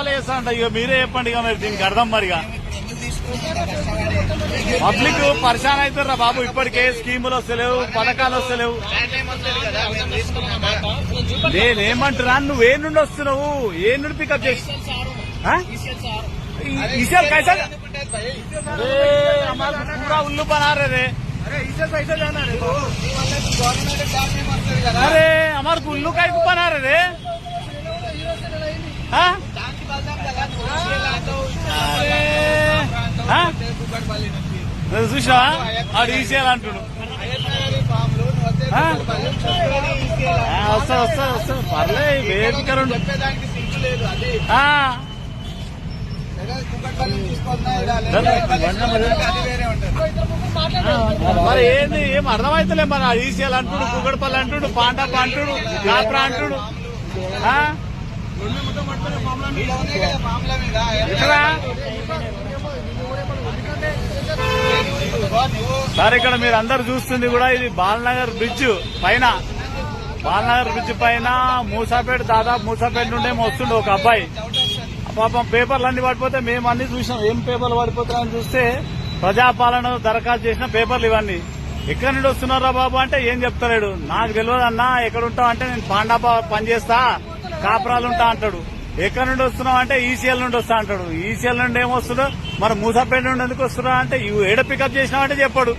కుక్కడపల్లి చేస్తారంట. ఇక మీరే చెప్పండి ఇక మరి దీనికి అర్థం మరిగా. పబ్లిక్ పరిశాన్ అవుతారా బాబు, ఇప్పటికే స్కీములు వస్తలేవు, పథకాలు వస్తలేవు. నేనేమంటున్నా, నువ్వు ఏ నుండి వస్తున్నావు, ఏ నుండి పికప్ చేసి कैसा हमारा पूरा उल्लू बना रहे रे. अरे हमारे उल्लू का बना रहे रे. చూసా ఆడు ఈసీఎల్ అంటుడు. వస్తా వస్తా వస్తా పర్లే వేదికరుండు. మరి ఏంది ఏం అర్థమైతలే. మరి ఈసీఎల్ అంటుడు, కుక్కడపల్లి అంటుడు, పాండప్ప అంటుడు, కాప్రా అంటుడు. సార్ ఇక్కడ మీరు అందరు చూస్తుంది కూడా ఇది బాలనగర్ బ్రిడ్జ్ పైన, బాలనగర్ బ్రిడ్జ్ పైన మూసాపేట, దాదాపు మూసాపేట నుండే వస్తుండే ఒక అబ్బాయి. పాపం పేపర్లు అన్ని పడిపోతే మేము అన్ని చూసాం. ఏం పేపర్లు పడిపోతున్నాయని చూస్తే ప్రజాపాలన దరఖాస్తు చేసిన పేపర్లు ఇవన్నీ. ఎక్కడి నుండి వస్తున్నారా బాబు అంటే ఏం చెప్తలేడు. నాకు తెలియదు అన్నా, ఎక్కడ ఉంటావు అంటే నేను పాండాపా పనిచేస్తా, కాపురాలు ఉంటా అంటాడు. ఎక్కడి నుండి వస్తున్నావు అంటే ఈసీఎల్ నుండి వస్తా అంటాడు. ఈసీఎల్ నుండి ఏమొస్తుందో మరి మూసాపేట నుండి ఎందుకు వస్తున్నా అంటే ఏడ పికప్ చేసినావంటే చెప్పాడు,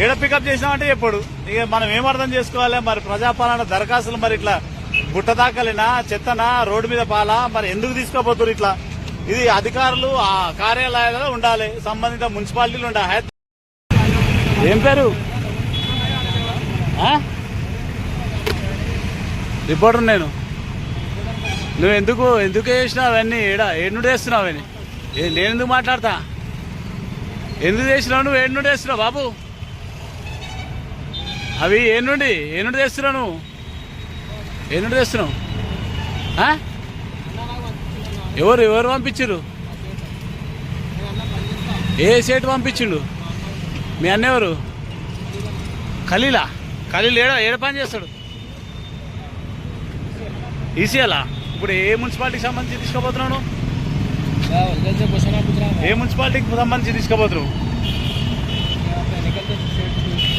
ఏడ పికప్ చేసినావంటే చెప్పాడు. ఇక మనం ఏం అర్థం చేసుకోవాలి. మరి ప్రజాపాలన దరఖాస్తులు మరి ఇట్లా బుట్ట దాకలేనా, చెత్తనా, రోడ్డు మీద పాలా, మరి ఎందుకు తీసుకోపోతారు ఇట్లా? ఇది అధికారులు ఆ కార్యాలయాలలో ఉండాలి, సంబంధిత మున్సిపాలిటీలు ఉండాలి. ఏం పేరు? రిపోర్టర్ నేను. నువ్వు ఎందుకు చేసినావు అవన్నీ? ఏడు చేస్తున్నావు అవన్నీ? నేను ఎందుకు మాట్లాడతా? ఎందుకు చేసినావు నువ్వు? ఏడు చేస్తున్నావు బాబు అవి? ఏ నుండి చేస్తున్నావు నువ్వు? ఏ నుండి చేస్తున్నావు? ఎవరు పంపించారు? ఏ సేటు పంపించిండు? మీ అన్న ఎవరు? ఖలీల్ ఏడ పని చేస్తాడు? ఈసీఎలా? ఇప్పుడు ఏ మున్సిపాలిటీకి సంబంధించి తీసుకోబోతున్నావు? ఏ మున్సిపాలిటీకి సంబంధించి తీసుకోబోతున్నావు?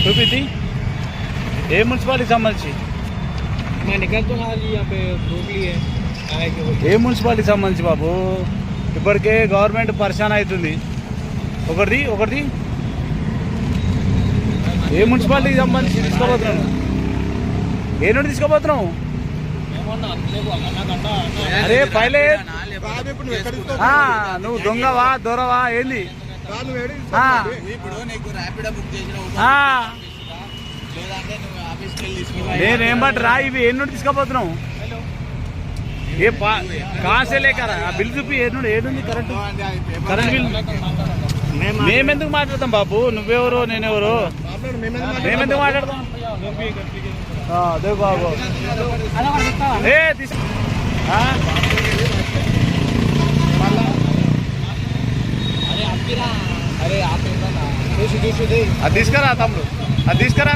చూపింది ఏ మున్సిపాలిటీకి సంబంధించి? ఏ మున్సిపాలిటీకి సంబంధించి బాబు? ఇప్పటికే గవర్నమెంట్ పరిశాన్ అవుతుంది. ఒకటిది ఏ మున్సిపాలిటీకి సంబంధించి తీసుకోబోతున్నావు? ఏ నుండి తీసుకోబోతున్నావు? అరే పైలే నువ్వు దొంగవా దొరవా ఏంది? నేనేమంటారా ఇవి ఏ నుండి తీసుకోబోతున్నావు? ఏ కాసే లేకరా ఆ బిల్ చూపి ఏడుంది కరెంట్ బిల్. మేమెందుకు మాట్లాడతాం బాబు? నువ్వెవరు నేనెవరు? మేమెందుకు మాట్లాడతాం? అదే బాబు అది తీసుకురా తమ్ముడు, అది తీసుకురా.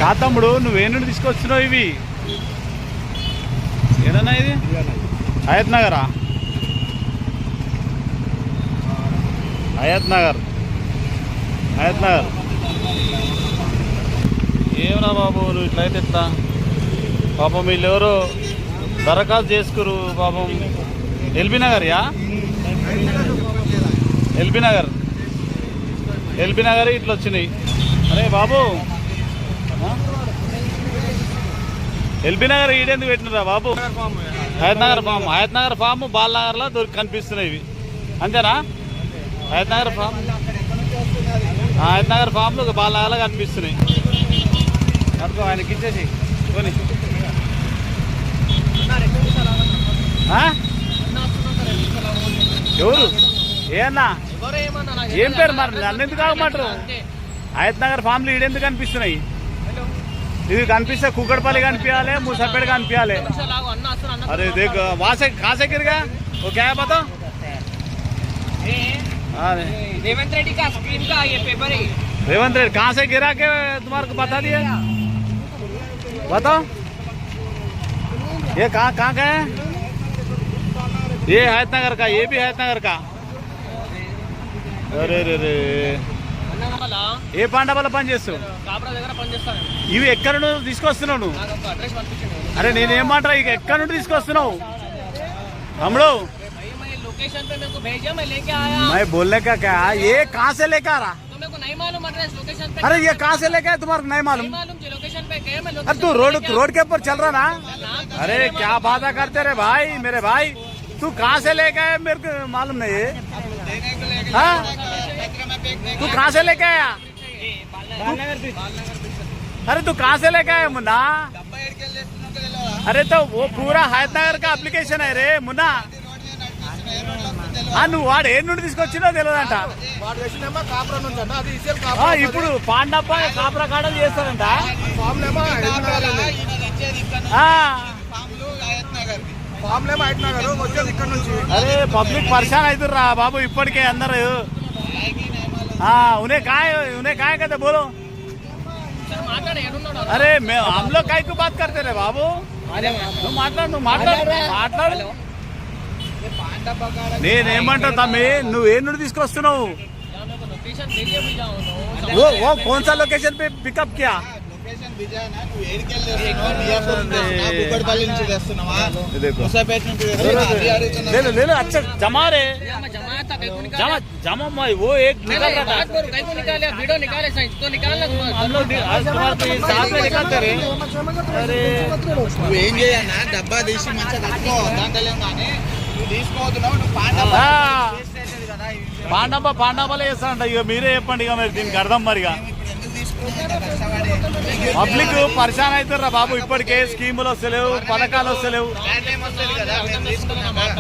కా తమ్ముడు నువ్వే నుండి తీసుకొచ్చినావు ఇవి? ఏదన్నా ఇది హయత్ నగరా? హయత్ నగర్ ఏమన్నా బాబు నువ్వు ఇట్లయితే ఎట్లా? పాపం వీళ్ళెవరో దరఖాస్తు చేసుకురు పాపం. ఎల్బీ నగర్ ఇట్లా వచ్చినాయి. అరే బాబు ఎల్బీ నగర్ ఈడెందుకు పెట్టినరా బాబు? హయత్ నగర్ ఫామ్ బాలనగర్లో కనిపిస్తున్నాయి ఇవి, అంతేనా? హయత్ నగర్ ఫామ్లు బాలనగర్లో కనిపిస్తున్నాయి. అనుకో ఆయనకి ఇచ్చేసి కొని. ఎవరు? ఏ అన్నా ఏం పేరు? మరి నన్ను ఎందుకు కావమంటారు? హయత్ నగర్ ఫామ్లు ఈడెందుకు కనిపిస్తున్నాయి? ఇది కనిపిస్తే కుక్కడపల్లి కనిపించాలి, మూసాపేట కనిపించాలి. अरे देख वहाँ से कहाँ से गिर गया वो? क्या है बताओ? रेवंत रेड्डी का स्क्रीन का ये पेपर है। रेवंत रेड्डी कहाँ से गिरा के तुम्हारे को बता दिया? बताओ ये कहाँ का है? ये हैदनगर का, ये भी हैदनगर का। अरे रे रे ఏ పాండవాల పని చేస్తావు? కాబ్రా దగ్గర పని చేస్తాను. ఇవి ఎక్కడ నుండి తీసుకొస్తున్నావు నువ్వు? నాకు ఒక అడ్రస్ పంపించండి. అరే నేనేమంటా ఇక ఎక్కడ నుండి తీసుకొస్తున్నావు हमलो? भाई मैं लोकेशन पे मेरे को भेजा, मैं लेके आया. मैं बोलने का क्या, ये कहाँ से लेकर आ रहा? तो मेरे को नहीं मालूम एड्रेस लोकेशन पे. अरे ये कहाँ से लेकर आया तुम्हारे नहीं मालूम? नहीं मालूम जी लोकेशन पे गए मैं. अरे तू रोड के ऊपर चल रहा ना? अरे क्या बातें करते रे भाई, मेरे भाई तू कहाँ से लेके आया मेरे को मालूम नहीं है। हाँ? तू कहाँ से लेके आया? अरे तू कहाँ से लेके आया मुन्ना? अरे तो वो पूरा हैदनगर का अप्लिकेशन है रे मुन्ना. నువ్వు వాడు ఏ నుండి తీసుకొచ్చినా తెలియదంట. ఇప్పుడు పాండప్ప కాపురా కాడలు చేస్తారంట. అరే పబ్లిక్ పరిశాన్ అవుతుర్రా బాబు ఇప్పటికే అందరు. उन्हें काय कहते बोलो. अरे हम लोग काय को बात करते रे బాబు. నువ్వు మాట్లాడు. నేనేమంటా తమ్మి, నువ్వు ఏ నుండి తీసుకొస్తున్నావు? वो कौन सा लोकेशन पे पिकअप किया? ले लो अच्छा जमा रे जमा वो एक निकल रहा था. वीडियो निकाले तो निकालना हम लोग साथ में निकालते रहे. अरे నువ్వేం చేయన్నా డబ్బా తీసి మంచిగా కట్టుకో దాంట్లో కానీ నువ్వు తీసుకోవద్దున్నావు నువ్వు పాండవాలే చేస్తానంట. ఇక మీరే చెప్పండి ఇక మరి దీనికి అర్థం మరిగా. ఎందుకు తీసుకుంటా కష్టపడి పబ్లిక్ పరిశాన్ అవుతారా బాబు ఇప్పటికే. స్కీములు వస్తలేవు, పథకాలు వస్తలేవు. వస్తుంది కదా మేము తీసుకున్నాక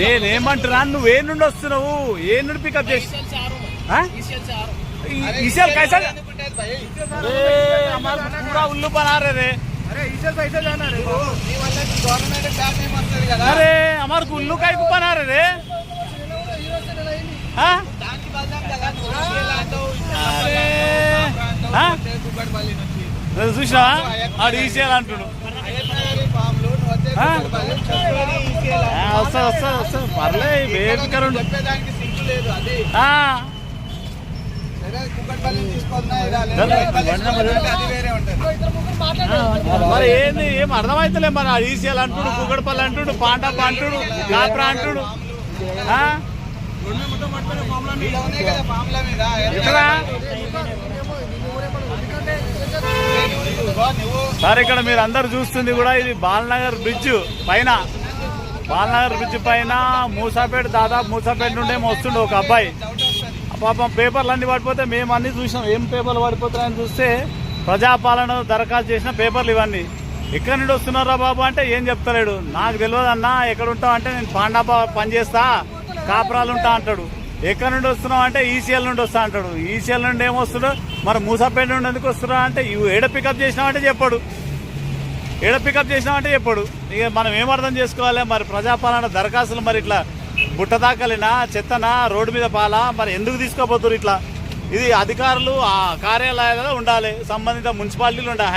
నేనేమంటున్నా, నువ్వు ఏ నుండి వస్తున్నావు? ఏ నుండి పికప్ చేసి ఈసీఎల్ कैसा? हमारा पूरा उल्लू बना रहे रे. నీ వల్ల గవర్నమెంట్ ట్యాక్స్ ఏమొస్తుంది కదా अरे हमारे को उल्लू का बना रहे रे. हाँ? దానికి బదనాం కదా నువ్వు ఈసీఎల్ అంటావు, అరే కుక్కడపల్లి నుంచి చూసినావా ఆడు ఈసీఎల్ అంటుడు. అయ్యప్పనగరి ఫామ్లో నువ్వు వచ్చే కుక్కడపల్లి చెప్పేది ఈసీఎల్ వస్తా పర్లే వేదికరు. చెప్పేదానికి సింకు లేదు. అది కుక్కడపల్లి తీసుకున్నా అది వేరే ఉంటుంది. మరి ఏంది ఏం అర్థమైతలే. మరి ఈసీఎల్ అంటుడు, కుక్కడపల్లి అంటుడు, పాండప్ప అంటుడు, కాప్రా అంటుడు. ఇలా ఉన్నాయి కదా ఫామ్ల మీద ఎట్లా నువ్వు సార్ ఇక్కడ మీరు అందరు చూస్తుంది కూడా ఇది బాలనగర్ బ్రిడ్జ్ పైన. బాలనగర్ బ్రిడ్జ్ పైన మూసాపేట, దాదాపు మూసాపేట నుండి వస్తుండే ఒక అబ్బాయి. పాపం పేపర్లు అన్ని పడిపోతే మేము అన్ని చూసినాం. ఏం పేపర్లు పడిపోతాయని చూస్తే ప్రజాపాలన దరఖాస్తు చేసిన పేపర్లు ఇవన్నీ. ఎక్కడి నుండి వస్తున్నారా బాబు అంటే ఏం చెప్తలేడు. నాకు తెలియదు అన్న ఎక్కడ ఉంటావు అంటే నేను పాండప్ప పని చేస్తా, కాపురాలు ఉంటా అంటాడు. ఎక్కడి నుండి వస్తున్నావు అంటే ఈసీఎల్ నుండి వస్తా అంటాడు. ఈసీఎల్ నుండి ఏమొస్తాడు, మరి మూసాపేట నుండి ఎందుకు వస్తున్నా అంటే ఏడ పికప్ చేసినావంటే చెప్పాడు. ఇక మనం ఏం అర్థం చేసుకోవాలి మరి? ప్రజాపాలన దరఖాస్తులు మరి ఇట్లా బుట్ట దాకలినా, చెత్తనా, రోడ్డు మీద పాలా, మరి ఎందుకు తీసుకోబోతున్నారు ఇట్లా? ఇది అధికారులు ఆ కార్యాలయాలలో ఉండాలి, సంబంధిత మున్సిపాలిటీలు ఉండాలి.